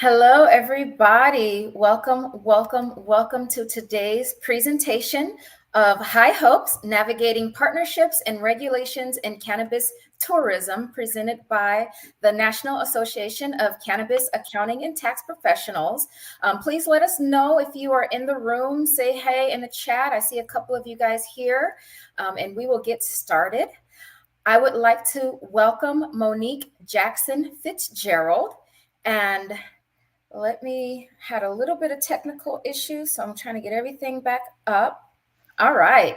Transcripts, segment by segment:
Hello, everybody. Welcome to today's presentation of High Hopes, Navigating Partnerships and Regulations in Cannabis Tourism, presented by the National Association of Cannabis Accounting and Tax Professionals. Please let us know if you are in the room. Say hey in the chat. I see a couple of you guys here, and we will get started. I would like to welcome Monique Jackson-Fitzgerald, and had a little bit of technical issues, so I'm trying to get everything back up. All right.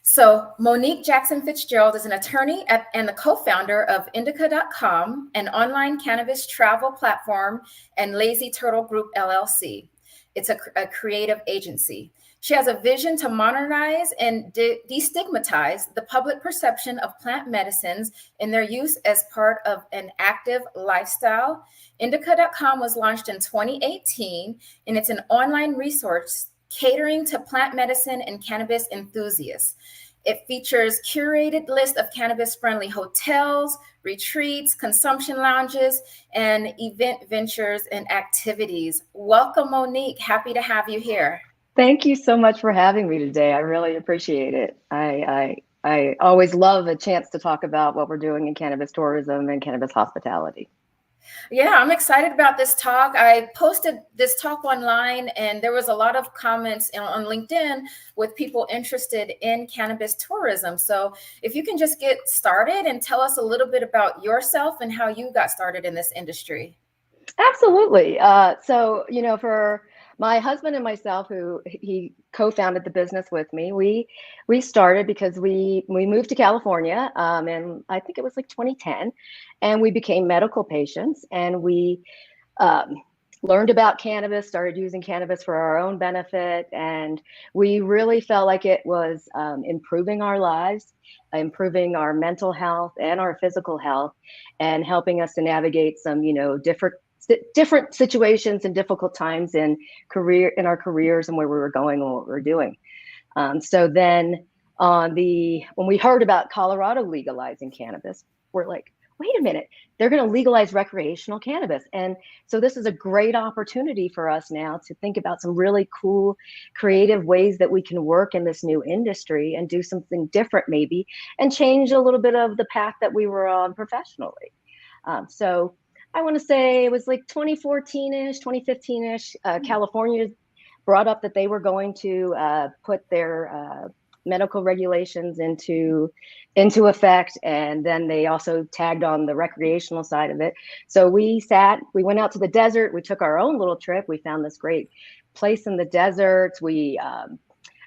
So Monique Jackson-Fitzgerald is an attorney and the co-founder of Indica.com, an online cannabis travel platform, and Lazy Turtle Group, LLC. It's a creative agency. She has a vision to modernize and destigmatize the public perception of plant medicines and their use as part of an active lifestyle. Indica.com was launched in 2018, and it's an online resource catering to plant medicine and cannabis enthusiasts. It features curated list of cannabis-friendly hotels, retreats, consumption lounges, and event ventures and activities. Welcome, Monique. Happy to have you here. Thank you so much for having me today. I really appreciate it. I always love a chance to talk about what we're doing in cannabis tourism and cannabis hospitality. Yeah, I'm excited about this talk. I posted this talk online, and there was a lot of comments on LinkedIn with people interested in cannabis tourism. So if you can just get started and tell us a little bit about yourself and how you got started in this industry. Absolutely. For my husband and myself, who he co-founded the business with me, we started because we moved to California, and I think it was like 2010, and we became medical patients, and we learned about cannabis, started using cannabis for our own benefit, and we really felt like it was improving our lives, improving our mental health and our physical health, and helping us to navigate some, different situations and difficult times in our careers and where we were going and what we were doing. So then when we heard about Colorado legalizing cannabis, we're like, wait a minute, they're going to legalize recreational cannabis. And so this is a great opportunity for us now to think about some really cool, creative ways that we can work in this new industry and do something different maybe, and change a little bit of the path that we were on professionally. So I want to say it was like 2014-ish, 2015-ish, California brought up that they were going to put their medical regulations into effect, and then they also tagged on the recreational side of it. So we went out to the desert, we took our own little trip, we found this great place in the desert, we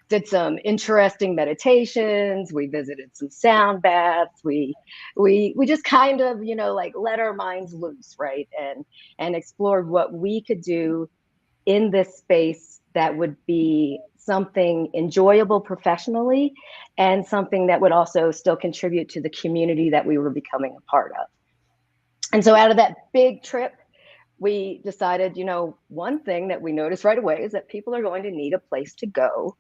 did some interesting meditations, we visited some sound baths, we just kind of, let our minds loose, right? And explored what we could do in this space that would be something enjoyable professionally and something that would also still contribute to the community that we were becoming a part of. And so out of that big trip, we decided, one thing that we noticed right away is that people are going to need a place to go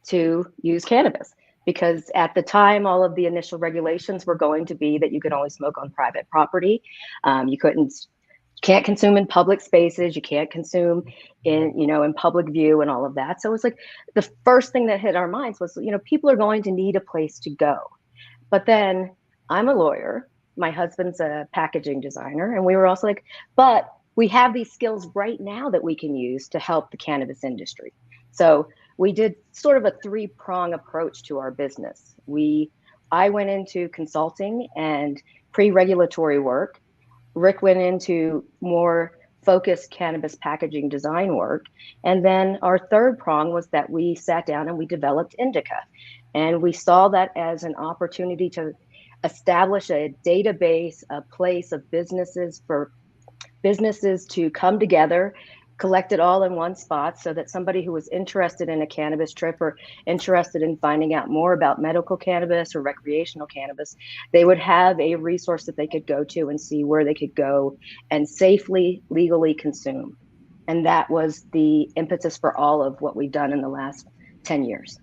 to use cannabis, because at the time, all of the initial regulations were going to be that you could only smoke on private property. You can't consume in public spaces. You can't consume in public view and all of that. So it was like the first thing that hit our minds was, people are going to need a place to go. But then I'm a lawyer. My husband's a packaging designer. And we were also like, but we have these skills right now that we can use to help the cannabis industry. So we did sort of a three-prong approach to our business. I went into consulting and pre-regulatory work. Rick went into more focused cannabis packaging design work. And then our third prong was that we sat down and we developed Indica. And we saw that as an opportunity to establish a database, a place of businesses for businesses to come together, collect it all in one spot, so that somebody who was interested in a cannabis trip or interested in finding out more about medical cannabis or recreational cannabis, they would have a resource that they could go to and see where they could go and safely, legally consume. And that was the impetus for all of what we've done in the last 10 years.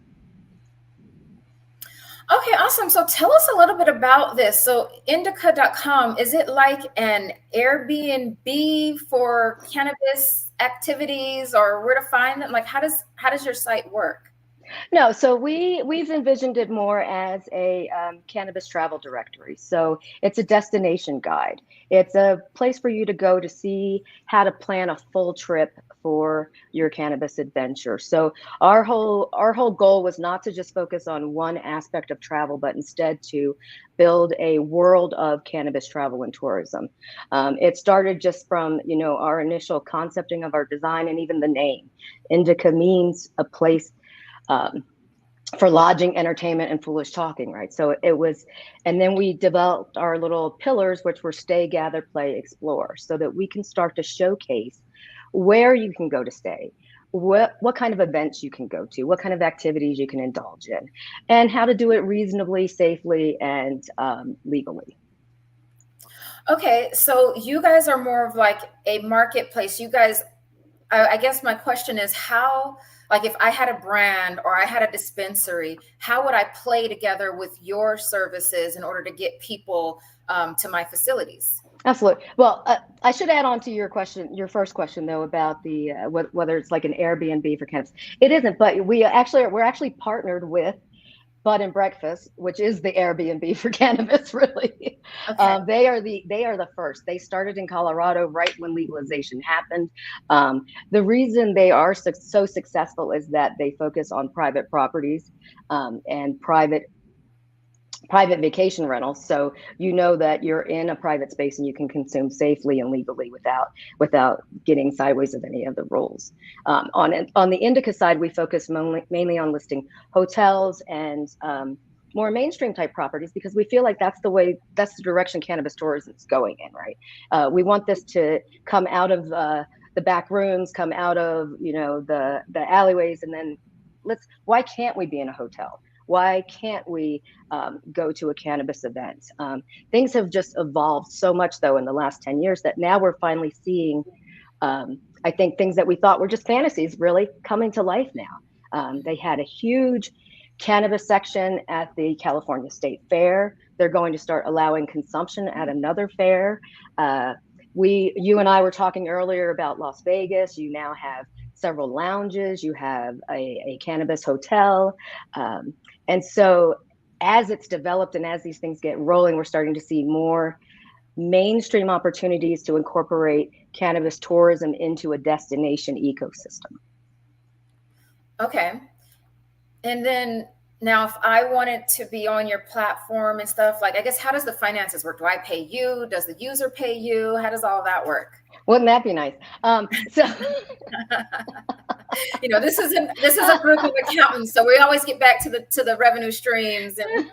Okay, awesome. So tell us a little bit about this. So indica.com, is it like an Airbnb for cannabis activities, or where to find them? Like how does your site work? No, so we've envisioned it more as a cannabis travel directory. So it's a destination guide. It's a place for you to go to see how to plan a full trip for your cannabis adventure. So our whole goal was not to just focus on one aspect of travel, but instead to build a world of cannabis travel and tourism. It started just from our initial concepting of our design and even the name. Indica means a place um, for lodging, entertainment, and foolish talking, right? So it was, and then we developed our little pillars, which were stay, gather, play, explore, so that we can start to showcase where you can go to stay, what kind of events you can go to, what kind of activities you can indulge in, and how to do it reasonably, safely, and legally. Okay, so you guys are more of like a marketplace. You guys, I guess my question is how, like if I had a brand or I had a dispensary, how would I play together with your services in order to get people to my facilities? Absolutely. Well, I should add on to your question, your first question though, about the whether it's like an Airbnb for cannabis. It isn't, but we're actually partnered with Bud and Breakfast, which is the Airbnb for cannabis. Really, Okay. they are the first. They started in Colorado right when legalization happened. The reason they are so successful is that they focus on private properties and private vacation rentals, so you know that you're in a private space and you can consume safely and legally without getting sideways of any of the rules. On the indica side, we focus mainly on listing hotels and more mainstream type properties, because we feel like that's the direction cannabis tourism is going in, right? We want this to come out of the back rooms, come out of the alleyways, and then why can't we be in a hotel? Why can't we go to a cannabis event? Things have just evolved so much, though, in the last 10 years that now we're finally seeing, I think, things that we thought were just fantasies really coming to life now. They had a huge cannabis section at the California State Fair. They're going to start allowing consumption at another fair. You and I were talking earlier about Las Vegas. You now have several lounges. You have a cannabis hotel. And so as it's developed and as these things get rolling, we're starting to see more mainstream opportunities to incorporate cannabis tourism into a destination ecosystem. Okay. And then now, if I wanted to be on your platform and stuff, like, I guess, how does the finances work? Do I pay you? Does the user pay you? How does all that work? Wouldn't that be nice? So This is a group of accountants, so we always get back to the revenue streams and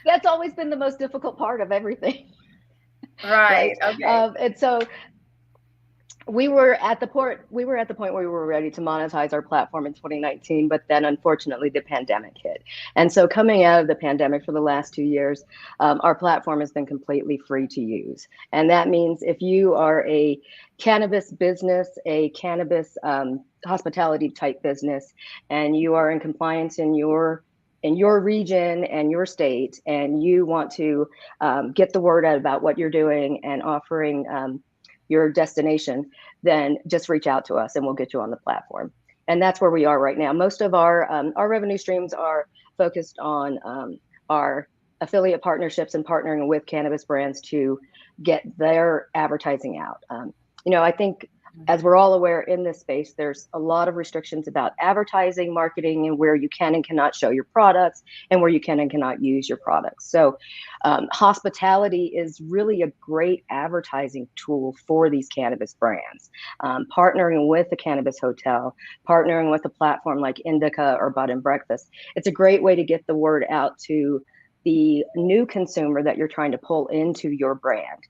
that's always been the most difficult part of everything, right. right? Okay. And so we were at the point where we were ready to monetize our platform in 2019, but then unfortunately the pandemic hit. And so coming out of the pandemic for the last 2 years, our platform has been completely free to use. And that means if you are a cannabis business, a cannabis hospitality type business, and you are in compliance in your region and your state, and you want to get the word out about what you're doing and offering your destination, then just reach out to us and we'll get you on the platform. And that's where we are right now. Most of our revenue streams are focused on our affiliate partnerships and partnering with cannabis brands to get their advertising out. I think, as we're all aware in this space, there's a lot of restrictions about advertising, marketing, and where you can and cannot show your products and where you can and cannot use your products. So hospitality is really a great advertising tool for these cannabis brands. Partnering with a cannabis hotel, partnering with a platform like Indica or Bud and Breakfast, it's a great way to get the word out to the new consumer that you're trying to pull into your brand,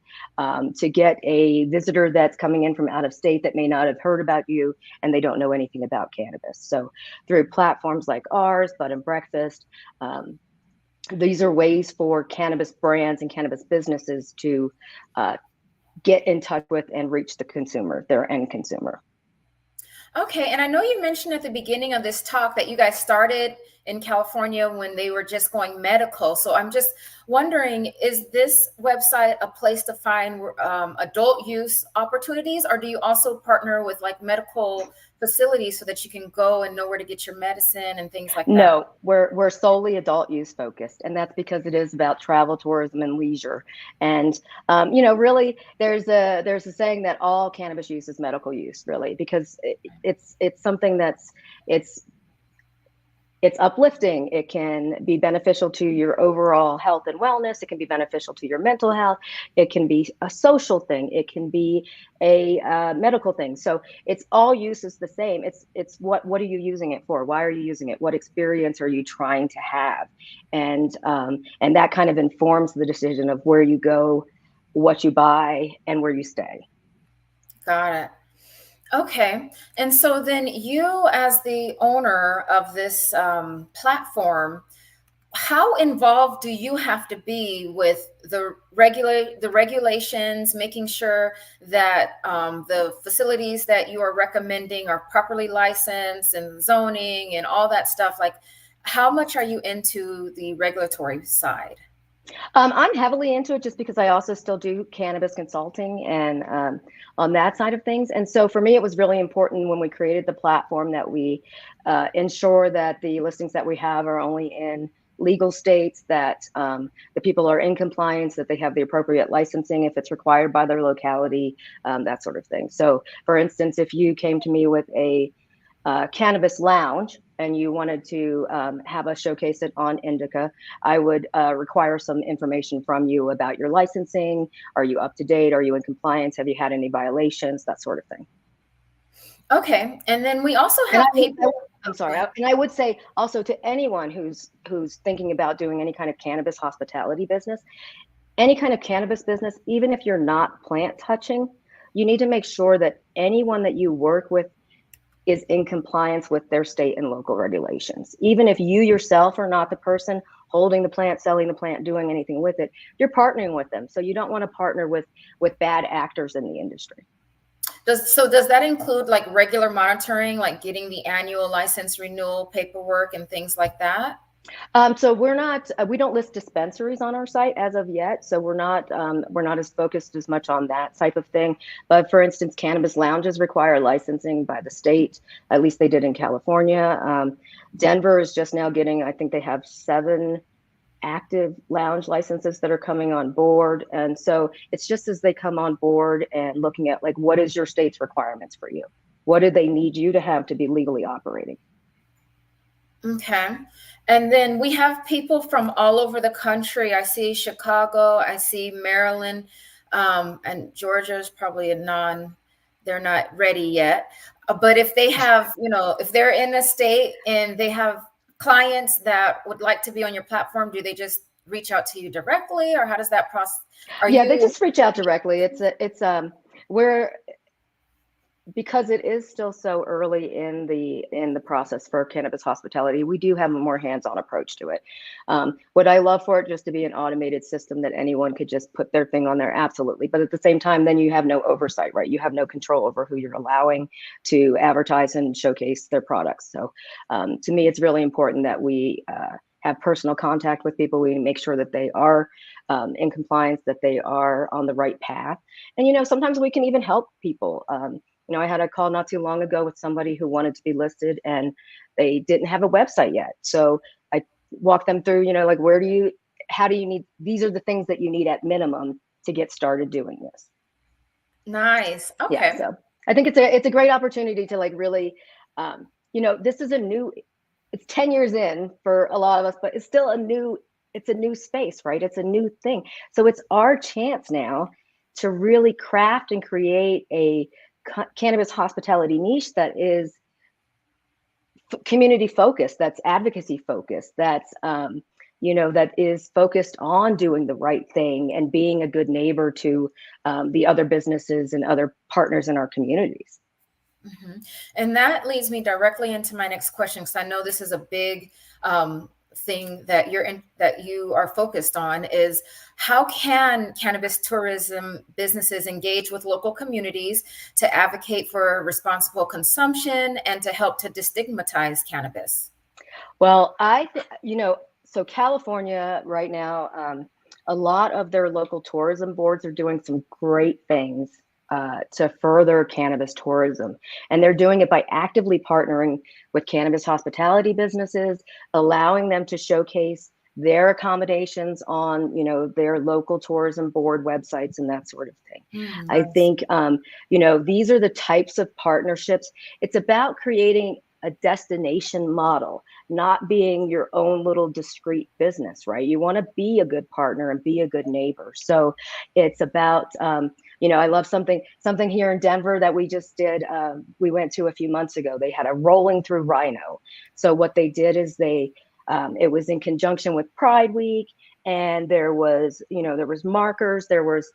to get a visitor that's coming in from out of state that may not have heard about you and they don't know anything about cannabis. So through platforms like ours, Bud and Breakfast, these are ways for cannabis brands and cannabis businesses to get in touch with and reach the consumer, their end consumer. Okay, and I know you mentioned at the beginning of this talk that you guys started in California when they were just going medical. So I'm just wondering, is this website a place to find adult use opportunities, or do you also partner with like medical facilities so that you can go and know where to get your medicine and things like that? No, we're solely adult use focused, and that's because it is about travel, tourism, and leisure. And really, there's a saying that all cannabis use is medical use, really, because it's something that's it's it's uplifting. It can be beneficial to your overall health and wellness. It can be beneficial to your mental health. It can be a social thing. It can be a medical thing. So it's all use is the same. It's what are you using it for? Why are you using it? What experience are you trying to have? And that kind of informs the decision of where you go, what you buy, and where you stay. Got it. Okay. And so then you, as the owner of this platform, how involved do you have to be with the regulations, making sure that the facilities that you are recommending are properly licensed and zoning and all that stuff? Like, how much are you into the regulatory side? I'm heavily into it just because I also still do cannabis consulting and on that side of things. And so for me, it was really important when we created the platform that we ensure that the listings that we have are only in legal states, that the people are in compliance, that they have the appropriate licensing if it's required by their locality, that sort of thing. So for instance, if you came to me with a cannabis lounge and you wanted to have us showcase it on Indica, I would require some information from you about your licensing. Are you up to date? Are you in compliance? Have you had any violations? That sort of thing. Okay. And then we also And have people. I'm sorry. And I would say also to anyone who's thinking about doing any kind of cannabis hospitality business, any kind of cannabis business, even if you're not plant touching, you need to make sure that anyone that you work with is in compliance with their state and local regulations. Even if you yourself are not the person holding the plant, selling the plant, doing anything with it, you're partnering with them. So you don't want to partner with bad actors in the industry. Does that include like regular monitoring, like getting the annual license renewal paperwork and things like that? So we don't list dispensaries on our site as of yet. So we're not as focused as much on that type of thing. But for instance, cannabis lounges require licensing by the state. At least they did in California. Denver is just now getting, I think they have 7 active lounge licenses that are coming on board. And so it's just as they come on board and looking at like, what is your state's requirements for you? What do they need you to have to be legally operating? Okay. And then we have people from all over the country. I see Chicago, I see Maryland, and Georgia is probably they're not ready yet. But if they have, if they're in a state and they have clients that would like to be on your platform, do they just reach out to you directly, or how does that process? Yeah, they just reach out directly. We're because it is still so early in the process for cannabis hospitality, we do have a more hands-on approach to it. Would I love for it just to be an automated system that anyone could just put their thing on there? Absolutely. But at the same time, then you have no oversight, right? You have no control over who you're allowing to advertise and showcase their products. So to me, it's really important that we have personal contact with people. We make sure that they are in compliance, that they are on the right path. And, sometimes we can even help people. I had a call not too long ago with somebody who wanted to be listed and they didn't have a website yet. So I walked them through, like, how do you need, these are the things that you need at minimum to get started doing this. Nice. Okay. Yeah. So I think it's a great opportunity to like really, this is it's 10 years in for a lot of us, but it's still it's a new space, right? It's a new thing. So it's our chance now to really craft and create a cannabis hospitality niche that is community focused, that's advocacy focused, that's that is focused on doing the right thing and being a good neighbor to the other businesses and other partners in our communities. Mm-hmm. And that leads me directly into my next question, because I know this is a big thing that you are focused on is how can cannabis tourism businesses engage with local communities to advocate for responsible consumption and to help to destigmatize cannabis? Well, so California right now, a lot of their local tourism boards are doing some great things to further cannabis tourism. And they're doing it by actively partnering with cannabis hospitality businesses, allowing them to showcase their accommodations on, their local tourism board websites and that sort of thing. I Nice. think, these are the types of partnerships. It's about creating a destination model, not being your own little discrete business, right? You want to be a good partner and be a good neighbor. So it's about, I love something here in Denver that we just did. We went to a few months ago. They had a rolling through Rhino. So what they did is it was in conjunction with Pride Week, and there was markers, there was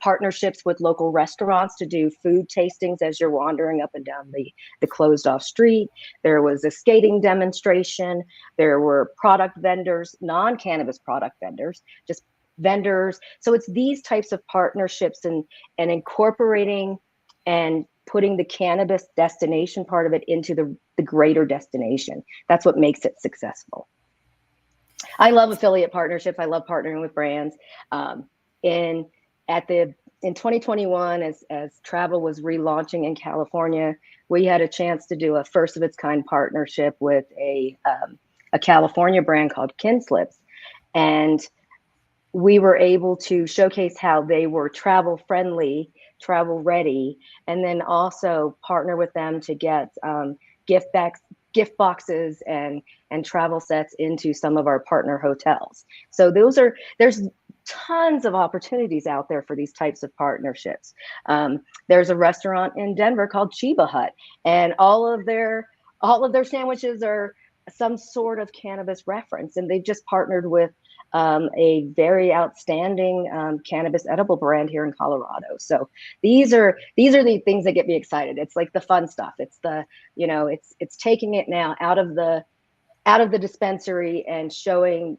partnerships with local restaurants to do food tastings as you're wandering up and down the closed off street. There was a skating demonstration. There were product vendors, non-cannabis product vendors, just vendors. So it's these types of partnerships and incorporating and putting the cannabis destination part of it into the greater destination. That's what makes it successful. I love affiliate partnerships. I love partnering with brands. In 2021, as travel was relaunching in California, we had a chance to do a first of its kind partnership with a California brand called Kinslips, and we were able to showcase how they were travel friendly, travel ready, and then also partner with them to get gift boxes and travel sets into some of our partner hotels. So there's tons of opportunities out there for these types of partnerships. There's a restaurant in Denver called Chiba Hut, and all of their sandwiches are some sort of cannabis reference, and they've just partnered with a very outstanding cannabis edible brand here in Colorado. So these are the things that get me excited. It's like the fun stuff. It's it's taking it now out of the dispensary and showing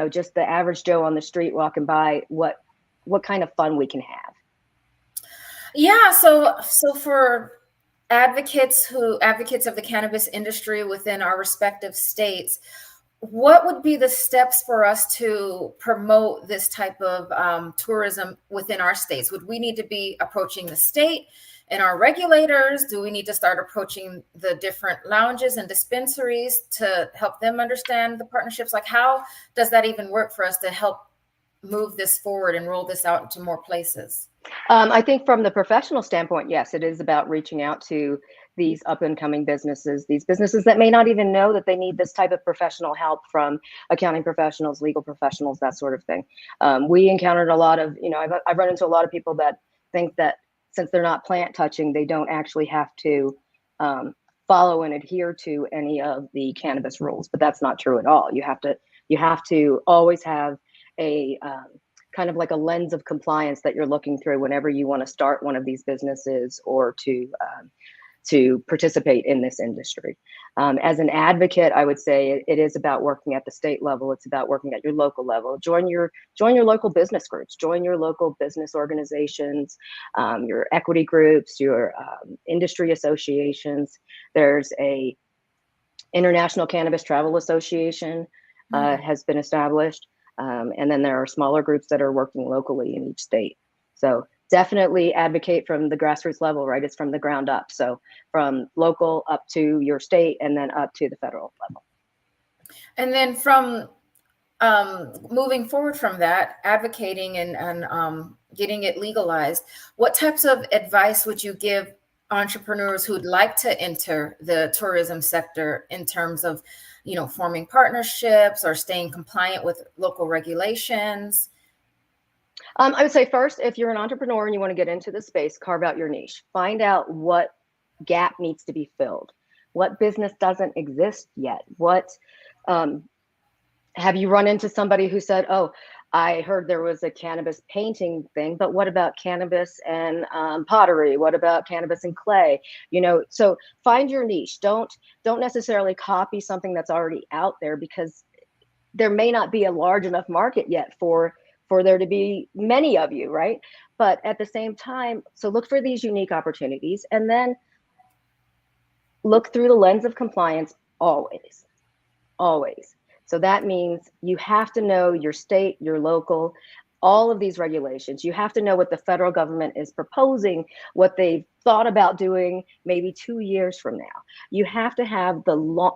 just the average Joe on the street walking by what kind of fun we can have. Yeah, so for advocates of the cannabis industry within our respective states, what would be the steps for us to promote this type of tourism within our states? Would we need to be approaching the state and our regulators? Do we need to start approaching the different lounges and dispensaries to help them understand the partnerships? Like, how does that even work for us to help move this forward and roll this out into more places? I think from the professional standpoint, yes, it is about reaching out to these up and coming businesses, these businesses that may not even know that they need this type of professional help from accounting professionals, legal professionals, that sort of thing. We encountered a lot of, I've run into a lot of people that think that since they're not plant touching, they don't actually have to follow and adhere to any of the cannabis rules, but that's not true at all. You have to always have a kind of like a lens of compliance that you're looking through whenever you want to start one of these businesses or to participate in this industry. As an advocate, I would say it is about working at the state level. It's about working at your local level. Join your local business groups. Join your local business organizations, your equity groups, your industry associations. There's a International Cannabis Travel Association has been established. And then there are smaller groups that are working locally in each state. So definitely advocate from the grassroots level, right? It's from the ground up. So from local up to your state and then up to the federal level. And then from moving forward from that, advocating and getting it legalized, what types of advice would you give entrepreneurs who'd like to enter the tourism sector in terms of, forming partnerships or staying compliant with local regulations? I would say first, if you're an entrepreneur and you want to get into the space, carve out your niche. Find out what gap needs to be filled. What business doesn't exist yet? What have you run into somebody who said, "Oh, I heard there was a cannabis painting thing, but what about cannabis and pottery? What about cannabis and clay? So find your niche. Don't necessarily copy something that's already out there, because there may not be a large enough market yet for there to be many of you, right? But at the same time, so look for these unique opportunities, and then look through the lens of compliance always, always. So that means you have to know your state, your local, all of these regulations. You have to know what the federal government is proposing, what they've thought about doing maybe 2 years from now. You have to have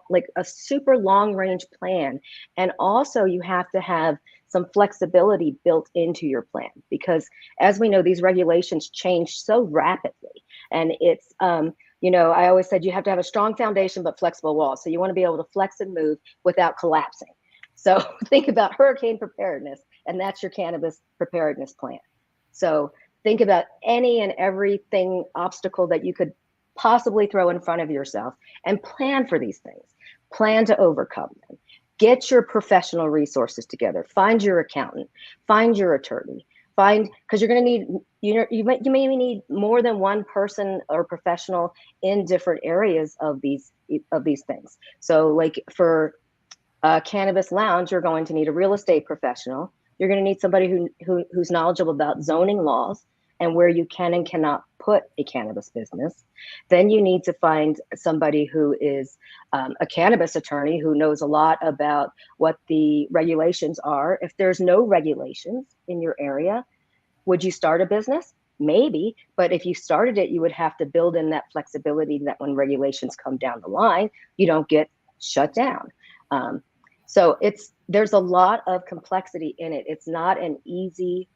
like a super long range plan. And also you have to have some flexibility built into your plan, because as we know, these regulations change so rapidly. And it's, I always said you have to have a strong foundation, but flexible walls. So you want to be able to flex and move without collapsing. So think about hurricane preparedness, and that's your cannabis preparedness plan. So think about any and everything obstacle that you could possibly throw in front of yourself, and plan for these things. Plan to overcome them. Get your professional resources together. Find your accountant. Find your attorney. Because you're going to need, you may need more than one person or professional in different areas of these things. So like for a cannabis lounge, you're going to need a real estate professional. You're going to need somebody who's knowledgeable about zoning laws and where you can and cannot put a cannabis business. Then you need to find somebody who is a cannabis attorney who knows a lot about what the regulations are. If there's no regulations in your area, would you start a business? Maybe, but if you started it, you would have to build in that flexibility that when regulations come down the line, you don't get shut down. So there's a lot of complexity in it. It's not an easy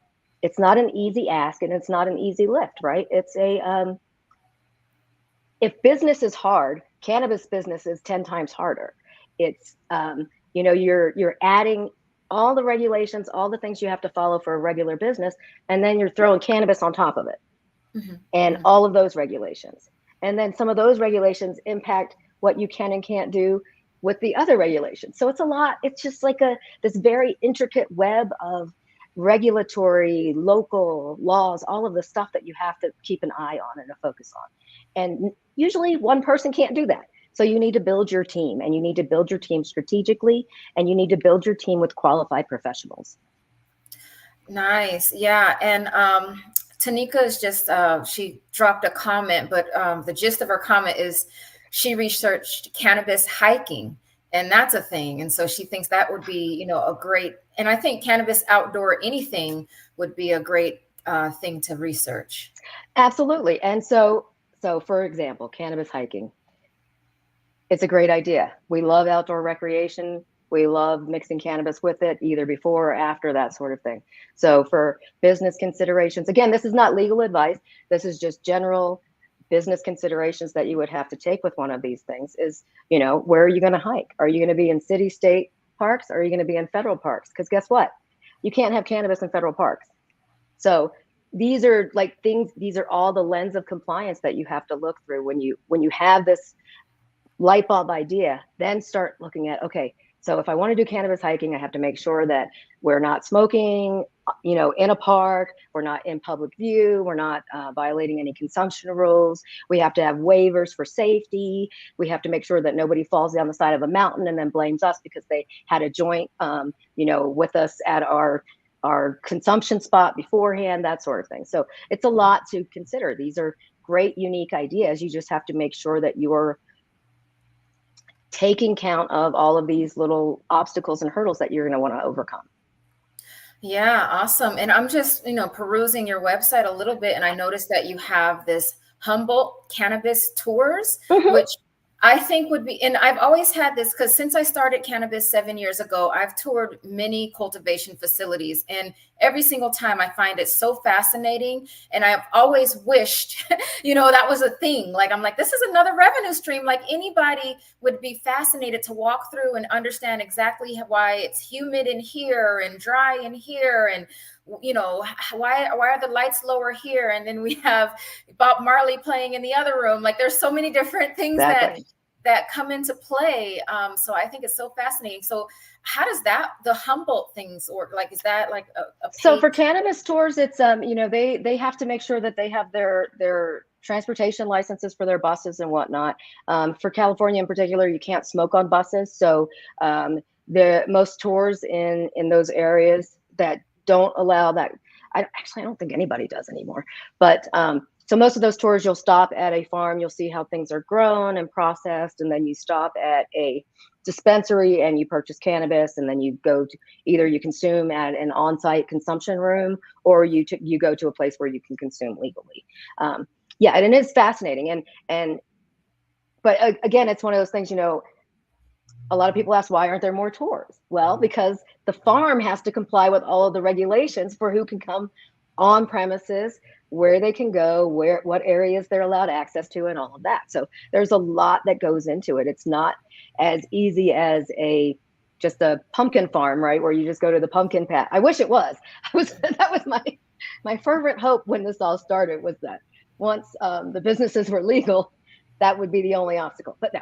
ask, and it's not an easy lift, right? It's if business is hard, cannabis business is 10 times harder. It's you're adding all the regulations, all the things you have to follow for a regular business, and then you're throwing cannabis on top of it. Mm-hmm. And mm-hmm. all of those regulations. And then some of those regulations impact what you can and can't do with the other regulations. So it's a lot. It's just like this very intricate web of regulatory, local laws, all of the stuff that you have to keep an eye on and a focus on. And usually one person can't do that. So you need to build your team, and you need to build your team strategically, and you need to build your team with qualified professionals. Nice. Yeah. And Tanika is just, she dropped a comment, but the gist of her comment is she researched cannabis hiking, and that's a thing. And so she thinks that would be, a great, and I think cannabis outdoor anything would be a great thing to research. Absolutely. And so for example, cannabis hiking. It's a great idea. We love outdoor recreation. We love mixing cannabis with it, either before or after, that sort of thing. So for business considerations, again, this is not legal advice. This is just general business considerations that you would have to take with one of these things is, where are you going to hike? Are you going to be in city, state parks? Or are you going to be in federal parks? Because guess what? You can't have cannabis in federal parks. So these are like things, these are all the lens of compliance that you have to look through when you have this light bulb idea. Then start looking at, okay, so if I want to do cannabis hiking, I have to make sure that we're not smoking, in a park, we're not in public view, we're not violating any consumption rules. We have to have waivers for safety. We have to make sure that nobody falls down the side of a mountain and then blames us because they had a joint, with us at our consumption spot beforehand, that sort of thing. So it's a lot to consider. These are great, unique ideas. You just have to make sure that you're taking count of all of these little obstacles and hurdles that you're going to want to overcome. Yeah, awesome. And I'm just, perusing your website a little bit, and I noticed that you have this Humboldt Cannabis Tours, mm-hmm. which I think would be, and I've always had this because since I started cannabis 7 years ago, I've toured many cultivation facilities, and every single time I find it so fascinating. And I've always wished, that was a thing. Like, I'm like, this is another revenue stream. Like anybody would be fascinated to walk through and understand exactly why it's humid in here and dry in here. And why are the lights lower here? And then we have Bob Marley playing in the other room. Like there's so many different things exactly. that come into play. So I think it's so fascinating. So how does the Humboldt things work? Like, is that like a So paid? for cannabis tours, it's they have to make sure that they have their transportation licenses for their buses and whatnot. For California in particular, you can't smoke on buses. So the most tours in those areas that don't allow that, I don't think anybody does anymore. But so most of those tours, you'll stop at a farm, you'll see how things are grown and processed, and then you stop at a dispensary and you purchase cannabis, and then you go to either you consume at an on-site consumption room, or you go to a place where you can consume legally. Yeah, and it is fascinating. But again, it's one of those things, a lot of people ask, why aren't there more tours? Well, because the farm has to comply with all of the regulations for who can come on premises, where they can go, what areas they're allowed access to, and all of that. So there's a lot that goes into it. It's not as easy as just a pumpkin farm, right? Where you just go to the pumpkin patch. I wish it was. That was my fervent hope when this all started, was that once the businesses were legal, that would be the only obstacle. But no.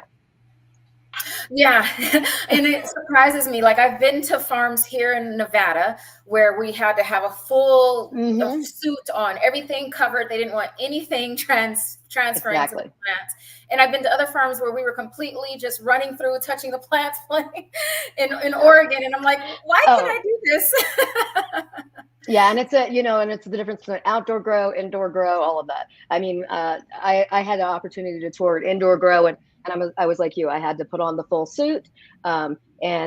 Yeah. And it surprises me. Like, I've been to farms here in Nevada where we had to have a full suit on, everything covered. They didn't want anything transferring to the Exactly. plants. And I've been to other farms where we were completely just running through, touching the plants in Oregon. And I'm like, why can't I do this? Yeah, and it's the difference between outdoor grow, indoor grow, all of that. I mean, I had the opportunity to tour indoor grow, and I was like you, I had to put on the full suit, and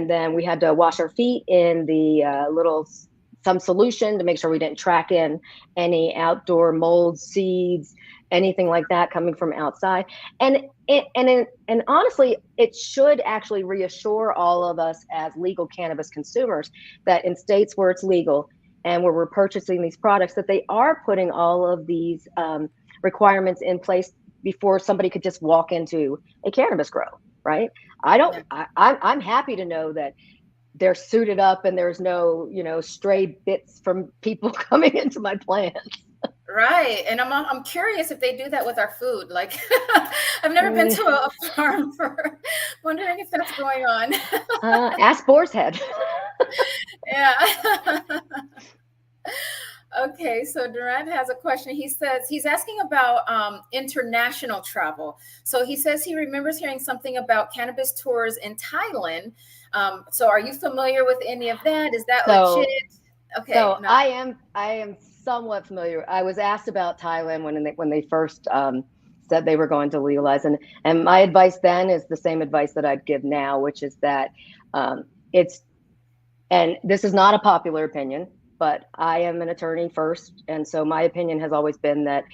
then we had to wash our feet in the some solution to make sure we didn't track in any outdoor mold, seeds, anything like that coming from outside. And honestly, it should actually reassure all of us as legal cannabis consumers that in states where it's legal and where we're purchasing these products, that they are putting all of these requirements in place before somebody could just walk into a cannabis grow, right? I'm happy to know that they're suited up and there's no, stray bits from people coming into my plants. Right. And I'm curious if they do that with our food. Like, I've never been to a farm for wondering if that's going on. Ask Boar's Head. Yeah. Okay, so Durant has a question. He says he's asking about international travel. So he says he remembers hearing something about cannabis tours in Thailand. So are you familiar with any of that? Is that legit? Okay. So No. I am somewhat familiar. I was asked about Thailand when they first said they were going to legalize, and my advice then is the same advice that I'd give now, which is that and this is not a popular opinion, but I am an attorney first, and so my opinion has always been that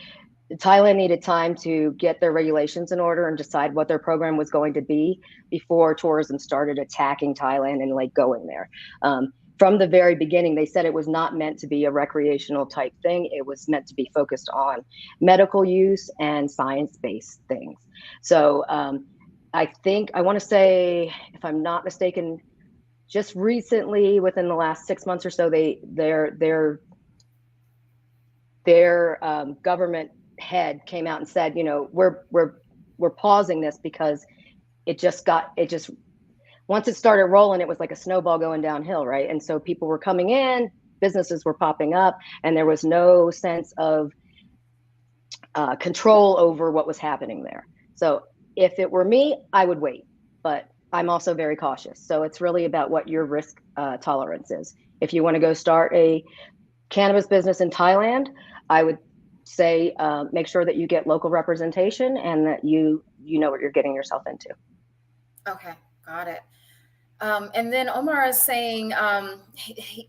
Thailand needed time to get their regulations in order and decide what their program was going to be before tourism started attacking Thailand and like going there. From the very beginning, they said it was not meant to be a recreational type thing. It was meant to be focused on medical use and science-based things. So I want to say, if I'm not mistaken, just recently, within the last 6 months or so, their government head came out and said, we're pausing this because once it started rolling, it was like a snowball going downhill, right? And so people were coming in, businesses were popping up, and there was no sense of control over what was happening there. So if it were me, I would wait, but I'm also very cautious. So it's really about what your risk tolerance is. If you want to go start a cannabis business in Thailand, I would say make sure that you get local representation and that you know what you're getting yourself into. Okay, got it. And then Omar is saying,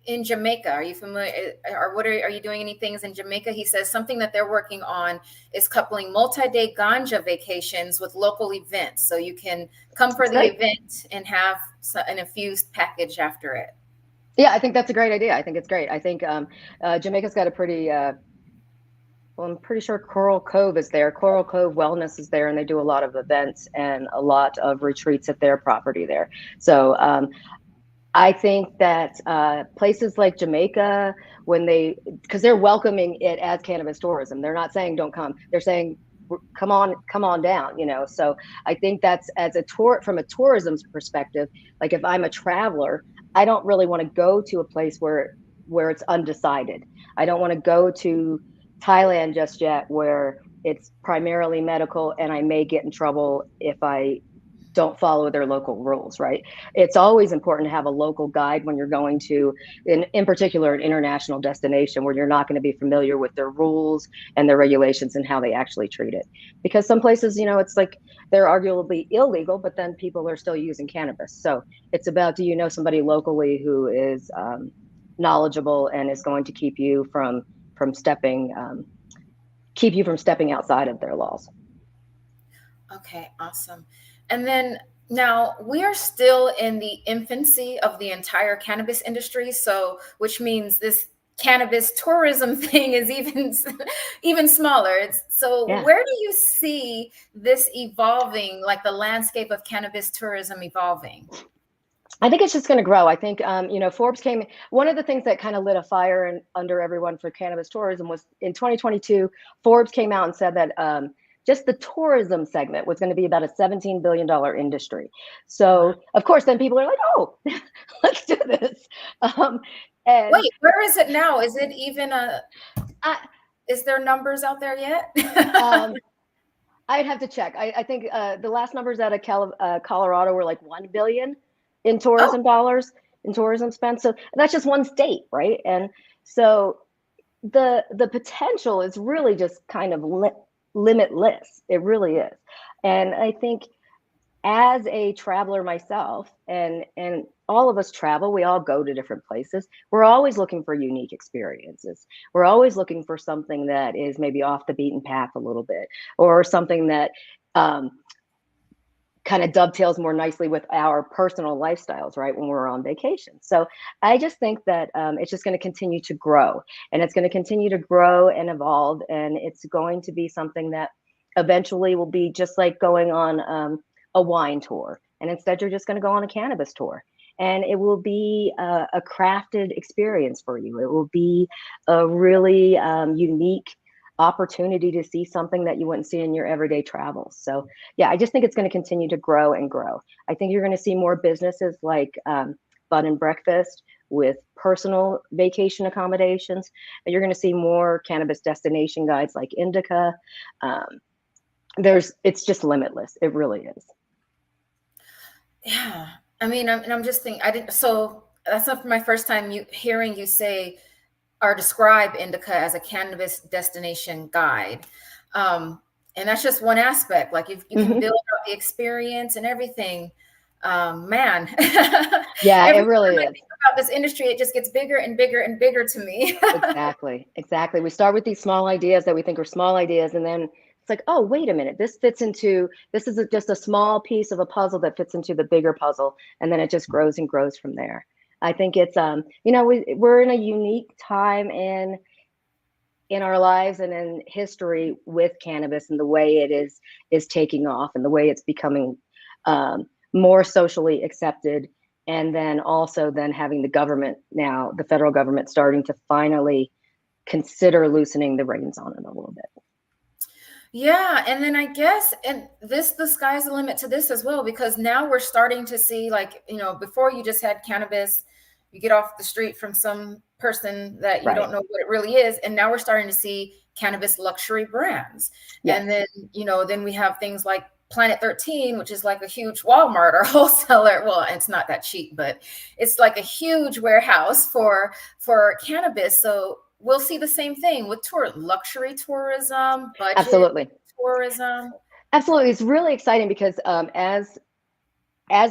in Jamaica, are you familiar, or are you doing any things in Jamaica? He says something that they're working on is coupling multi-day ganja vacations with local events. So you can come for the event and have an infused package after it. Yeah, I think that's a great idea. I think it's great. I think Jamaica's got a pretty, well, I'm pretty sure Coral Cove is there. Coral Cove Wellness is there, and they do a lot of events and a lot of retreats at their property there. So I think that places like Jamaica, because they're welcoming it as cannabis tourism, they're not saying don't come. They're saying come on down, you know. So I think that's, as a tour, from a tourism's perspective, like if I'm a traveler, I don't really want to go to a place where it's undecided. I don't want to go to Thailand just yet, where it's primarily medical and I may get in trouble if I don't follow their local rules, right? It's always important to have a local guide when you're going to, in particular, an international destination where you're not going to be familiar with their rules and their regulations and how they actually treat it. Because some places, you know, it's like they're arguably illegal, but then people are still using cannabis. So it's about, do you know somebody locally who is knowledgeable and is going to keep you from stepping outside of their laws. Okay, awesome. And then now we are still in the infancy of the entire cannabis industry. So, which means this cannabis tourism thing is even smaller. So Yeah. where do you see this evolving, like the landscape of cannabis tourism evolving? I think it's just going to grow. I think, you know, Forbes came. One of the things that kind of lit a fire under everyone for cannabis tourism was in 2022. Forbes came out and said that just the tourism segment was going to be about a $17 billion industry. So, of course, then people are like, "Oh, let's do this." And Wait, where is it now? Is it even I, is there numbers out there yet? I'd have to check. I think the last numbers out of Colorado were like 1 billion in Oh, tourism dollars, in tourism spend. So that's just one state, right? And so the potential is really just kind of limitless. It really is. And I think, as a traveler myself, and all of us travel, we all go to different places, we're always looking for unique experiences. We're always looking for something that is maybe off the beaten path a little bit, or something that kind of dovetails more nicely with our personal lifestyles, right, when we're on vacation. So I just think that it's just going to continue to grow, and it's going to continue to grow and evolve, and it's going to be something that eventually will be just like going on a wine tour, and instead you're just going to go on a cannabis tour, and it will be a crafted experience for you. It will be a really unique opportunity to see something that you wouldn't see in your everyday travels. So yeah, I just think it's going to continue to grow and grow. I think you're going to see more businesses like bed and breakfast with personal vacation accommodations, and you're going to see more cannabis destination guides like Indica. It's just limitless. It really is. yeah. I mean, I'm just thinking. I didn't. So that's not my first time hearing you say or describe Indica as a cannabis destination guide. And that's just one aspect. Like if you can build out the experience and everything, man. Yeah, Every it time really I is. think about this industry, it just gets bigger and bigger and bigger to me. Exactly. We start with these small ideas that we think are small ideas, and then it's like, oh, wait a minute, this is just a small piece of a puzzle that fits into the bigger puzzle, and then it just grows and grows from there. I think it's you know, we're in a unique time in our lives and in history with cannabis, and the way it is taking off, and the way it's becoming more socially accepted. And then also then having the government, now the federal government, starting to finally consider loosening the reins on it a little bit. Yeah, and then I guess, and the sky's the limit to this as well, because now we're starting to see, like, before you just had cannabis, you get off the street from some person that you Right. don't know what it really is, and now we're starting to see cannabis luxury brands. Yes. And then, then we have things like Planet 13, which is like a huge Walmart or wholesaler. Well, it's not that cheap, but it's like a huge warehouse for cannabis. So we'll see the same thing with luxury tourism, budget Absolutely. tourism. Absolutely. It's really exciting because as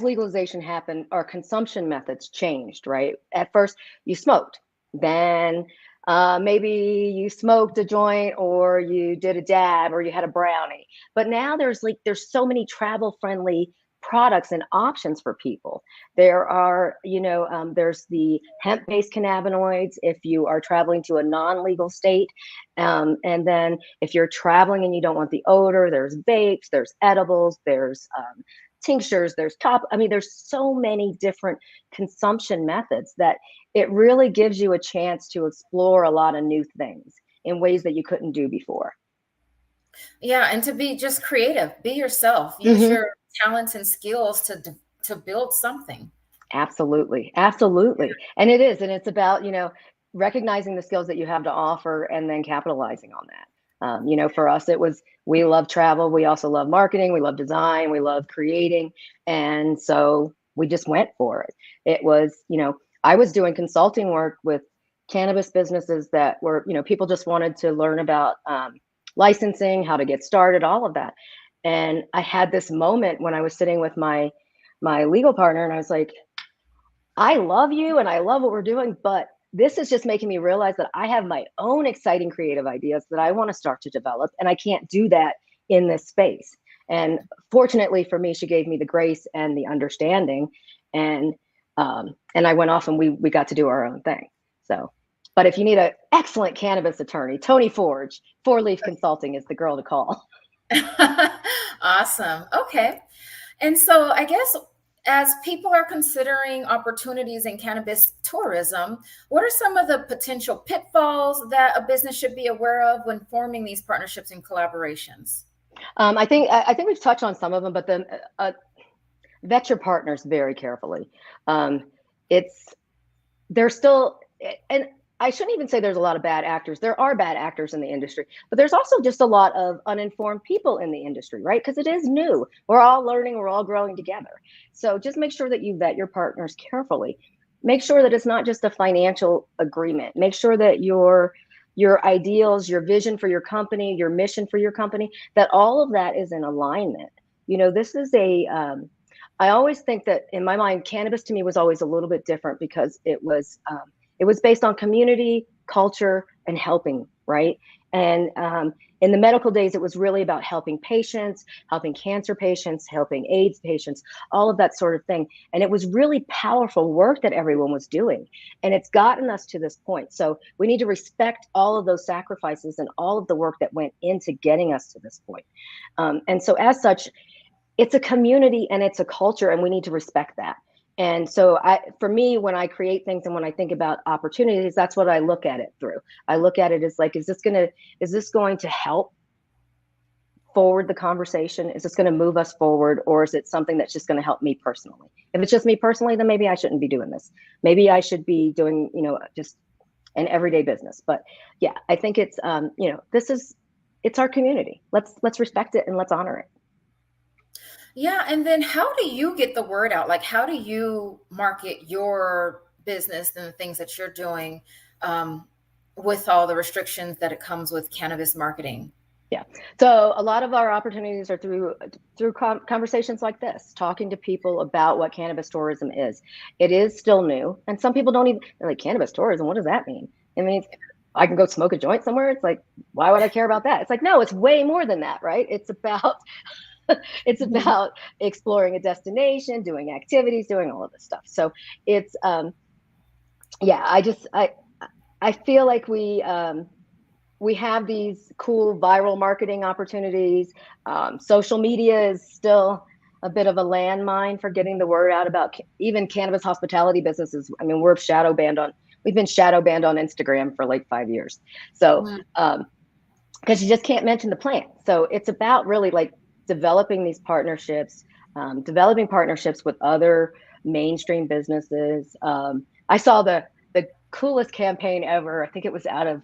legalization happened, our consumption methods changed, right? At first, you smoked. Then maybe you smoked a joint, or you did a dab, or you had a brownie. But now there's so many travel-friendly products and options for people. There are, there's the hemp-based cannabinoids if you are traveling to a non-legal state. And then if you're traveling and you don't want the odor, there's vapes, there's edibles, there's tinctures, there's there's so many different consumption methods that it really gives you a chance to explore a lot of new things in ways that you couldn't do before. Yeah, and to be just creative, be yourself, use Hmm. your talents and skills to build something. Absolutely. Absolutely. And it is. And it's about, recognizing the skills that you have to offer and then capitalizing on that. For us, it was, we love travel. We also love marketing. We love design. We love creating. And so we just went for it. It was, I was doing consulting work with cannabis businesses that were, people just wanted to learn about licensing, how to get started, all of that. And I had this moment when I was sitting with my legal partner, and I was like, I love you and I love what we're doing, but this is just making me realize that I have my own exciting creative ideas that I want to start to develop, and I can't do that in this space. And fortunately for me, she gave me the grace and the understanding, and I went off and we got to do our own thing. So, but if you need an excellent cannabis attorney, Tony Forge, Four Leaf Consulting is the girl to call. Awesome. Okay. And so I guess as people are considering opportunities in cannabis tourism, what are some of the potential pitfalls that a business should be aware of when forming these partnerships and collaborations? I think we've touched on some of them, but then vet your partners very carefully. Um, it's There's still, and I shouldn't even say there's a lot of bad actors. There are bad actors in the industry, but there's also just a lot of uninformed people in the industry, right? Because it is new. We're all learning, we're all growing together. So just make sure that you vet your partners carefully. Make sure that it's not just a financial agreement. Make sure that your ideals, your vision for your company, your mission for your company, that all of that is in alignment. This is I always think that in my mind, cannabis to me was always a little bit different because it was based on community, culture, and helping, right? And in the medical days, it was really about helping patients, helping cancer patients, helping AIDS patients, all of that sort of thing. And it was really powerful work that everyone was doing. And it's gotten us to this point. So we need to respect all of those sacrifices and all of the work that went into getting us to this point. And so as such, it's a community and it's a culture, and we need to respect that. And so for me, when I create things and when I think about opportunities, that's what I look at it through. I look at it as like, is this going to help forward the conversation? Is this going to move us forward, or is it something that's just going to help me personally? If it's just me personally, then maybe I shouldn't be doing this. Maybe I should be doing, just an everyday business. But yeah, I think it's our community. Let's respect it and let's honor it. Yeah, and then how do you get the word out? Like, how do you market your business and the things that you're doing um, with all the restrictions that it comes with cannabis marketing? Yeah. So a lot of our opportunities are through conversations like this, talking to people about what cannabis tourism is. It is still new, and some people don't even, they're like, cannabis tourism, what does that mean? I mean, I can go smoke a joint somewhere. It's like, why would I care about that? It's like, no, it's way more than that, right? It's about it's Mhm. about exploring a destination, doing activities, doing all of this stuff. So it's yeah, I feel like we have these cool viral marketing opportunities. Social media is still a bit of a landmine for getting the word out about even cannabis hospitality businesses. I mean, we've been shadow banned on Instagram for like 5 years. So, Mhm. because you just can't mention the plant. So it's about really like developing partnerships with other mainstream businesses. I saw the coolest campaign ever. I think it was out of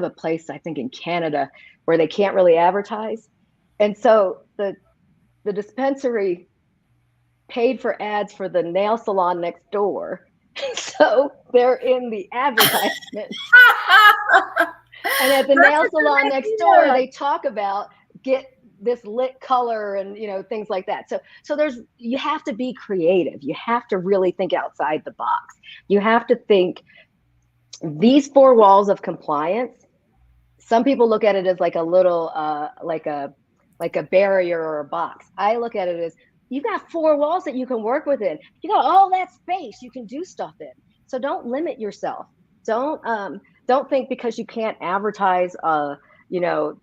a place, I think in Canada, where they can't really advertise. And so the dispensary paid for ads for the nail salon next door. So they're in the advertisement. And at the That's nail a salon good next door, idea. they talk about get this lit color and things like that. So you have to be creative. You have to really think outside the box. You have to think these four walls of compliance. Some people look at it as like a little like a barrier or a box. I look at it as you got four walls that you can work within. You got all that space you can do stuff in. So don't limit yourself. Don't think because you can't advertise you know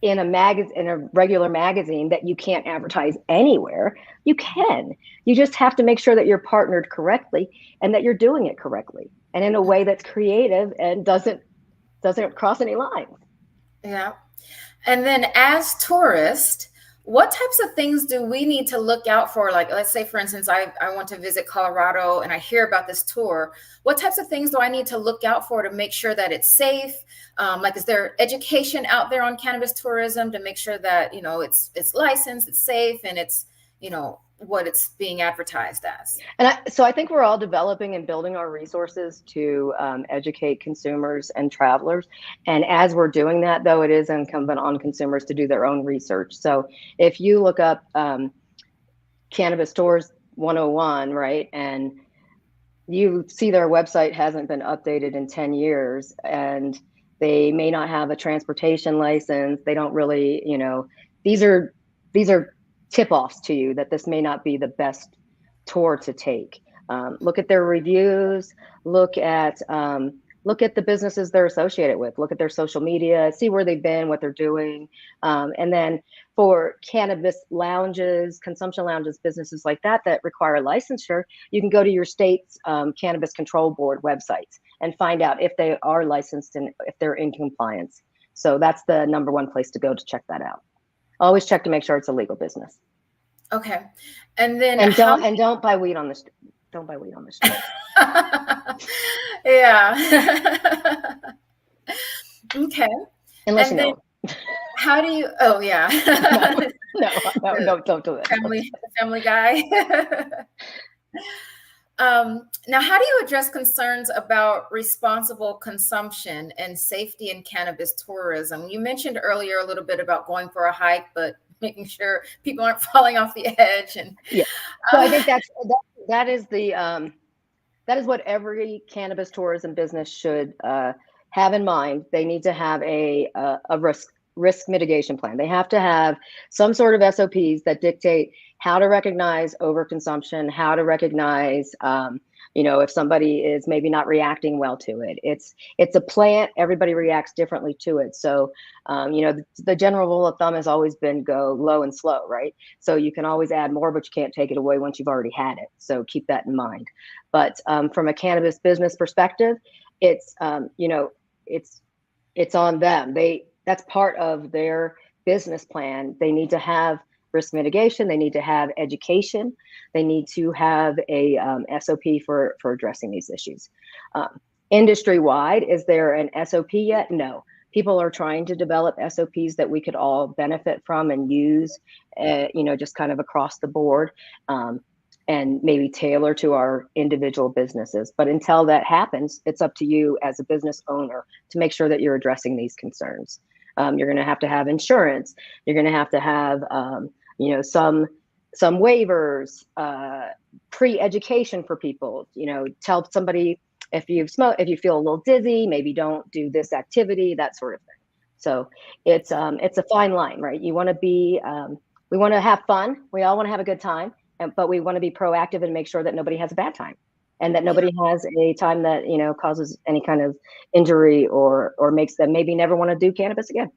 in a regular magazine that you can't advertise anywhere. You can. You just have to make sure that you're partnered correctly and that you're doing it correctly and in a way that's creative and doesn't cross any lines. Yeah. And then as tourists, what types of things do we need to look out for? Like, let's say, for instance, I want to visit Colorado and I hear about this tour. What types of things do I need to look out for to make sure that it's safe? Like, is there education out there on cannabis tourism to make sure that, it's licensed, it's safe, and it's, what it's being advertised as? And so I think we're all developing and building our resources to educate consumers and travelers. And as we're doing that, though, it is incumbent on consumers to do their own research. So if you look up Cannabis Tours 101, right, and you see their website hasn't been updated in 10 years, and they may not have a transportation license, they don't really, these are tip-offs to you that this may not be the best tour to take. Look at their reviews, look at the businesses they're associated with, look at their social media, see where they've been, what they're doing. And then for cannabis lounges, consumption lounges, businesses like that require licensure, you can go to your state's cannabis control board websites and find out if they are licensed and if they're in compliance. So that's the number one place to go to check that out. Always check to make sure it's a legal business. Okay. And then don't buy weed on the street. Don't buy weed on the street. Yeah. Okay. Unless you know. How do you? Oh yeah. No, don't do it. Family Guy. Now, how do you address concerns about responsible consumption and safety in cannabis tourism? You mentioned earlier a little bit about going for a hike, but making sure people aren't falling off the edge. And yeah, so I think that is what every cannabis tourism business should have in mind. They need to have a risk mitigation plan. They have to have some sort of SOPs that dictate how to recognize overconsumption, how to recognize, if somebody is maybe not reacting well to it. It's a plant. Everybody reacts differently to it. So, the general rule of thumb has always been go low and slow, right? So you can always add more, but you can't take it away once you've already had it. So keep that in mind. But from a cannabis business perspective, it's on them. That's part of their business plan. They need to have risk mitigation. They need to have education. They need to have a SOP for addressing these issues. Industry-wide, is there an SOP yet? No. People are trying to develop SOPs that we could all benefit from and use, just kind of across the board, and maybe tailor to our individual businesses. But until that happens, it's up to you as a business owner to make sure that you're addressing these concerns. You're going to have insurance. You're going to have some waivers, pre-education for people. Tell somebody if you feel a little dizzy, maybe don't do this activity, that sort of thing. So it's a fine line, right? You want to be, we want to have fun. We all want to have a good time, but we want to be proactive and make sure that nobody has a bad time, and that nobody has a time that causes any kind of injury or makes them maybe never want to do cannabis again.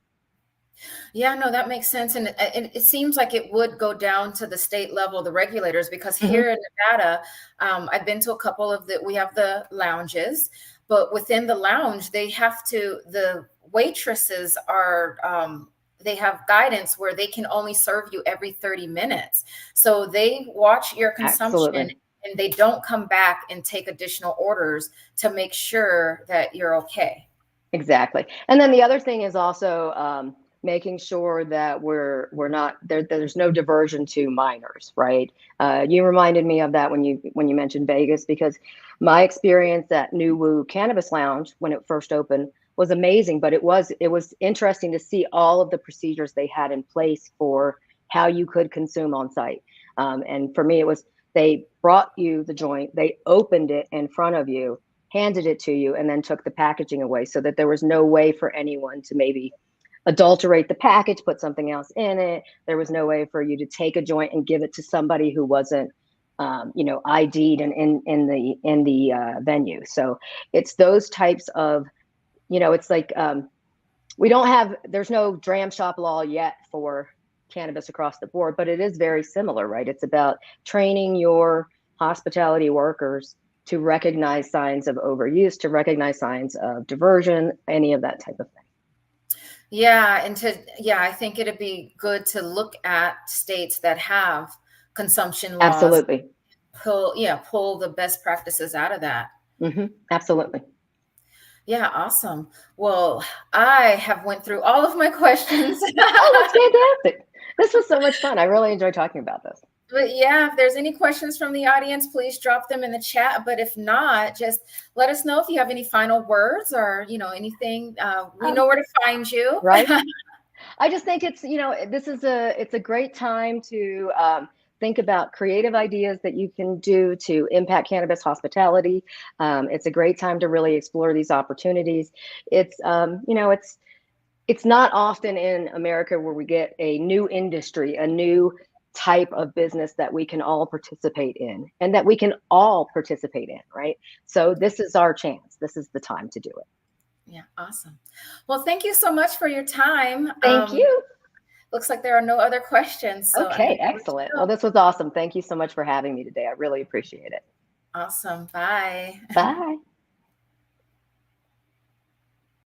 Yeah, no, that makes sense. And it seems like it would go down to the state level, the regulators, because here in Nevada, I've been to a couple of we have the lounges, but within the lounge, the waitresses they have guidance where they can only serve you every 30 minutes. So they watch your consumption. Absolutely. And they don't come back and take additional orders to make sure that you're okay. Exactly. And then the other thing is also making sure that we're not there's no diversion to minors, right? You reminded me of that when you mentioned Vegas, because my experience at New Woo Cannabis Lounge when it first opened was amazing, but it was interesting to see all of the procedures they had in place for how you could consume on site. And for me, it was, they brought you the joint, they opened it in front of you, handed it to you, and then took the packaging away, so that there was no way for anyone to maybe adulterate the package, put something else in it. There was no way for you to take a joint and give it to somebody who wasn't, ID'd and in the venue. So it's those types of, it's like there's no dram shop law yet for cannabis across the board, but it is very similar, right? It's about training your hospitality workers to recognize signs of overuse, to recognize signs of diversion, any of that type of thing. Yeah, I think it'd be good to look at states that have consumption laws, Absolutely. pull the best practices out of that. Absolutely. Yeah, awesome. Well, I have went through all of my questions. Oh, that's fantastic. This was so much fun. I really enjoyed talking about this. But yeah, if there's any questions from the audience, please drop them in the chat. But if not, just let us know if you have any final words or, anything. We Um, know where to find you. right. I just think it's, it's a great time to think about creative ideas that you can do to impact cannabis hospitality. It's a great time to really explore these opportunities. It's not often in America where we get a new industry, a new type of business that we can all participate in and that we can all participate in, right? So this is our chance. This is the time to do it. Yeah, awesome. Well, thank you so much for your time. Thank you. Looks like there are no other questions, so I'm Okay, going to let you excellent. Well, go. this was awesome. Thank you so much for having me today. I really appreciate it. Awesome. Bye. Bye.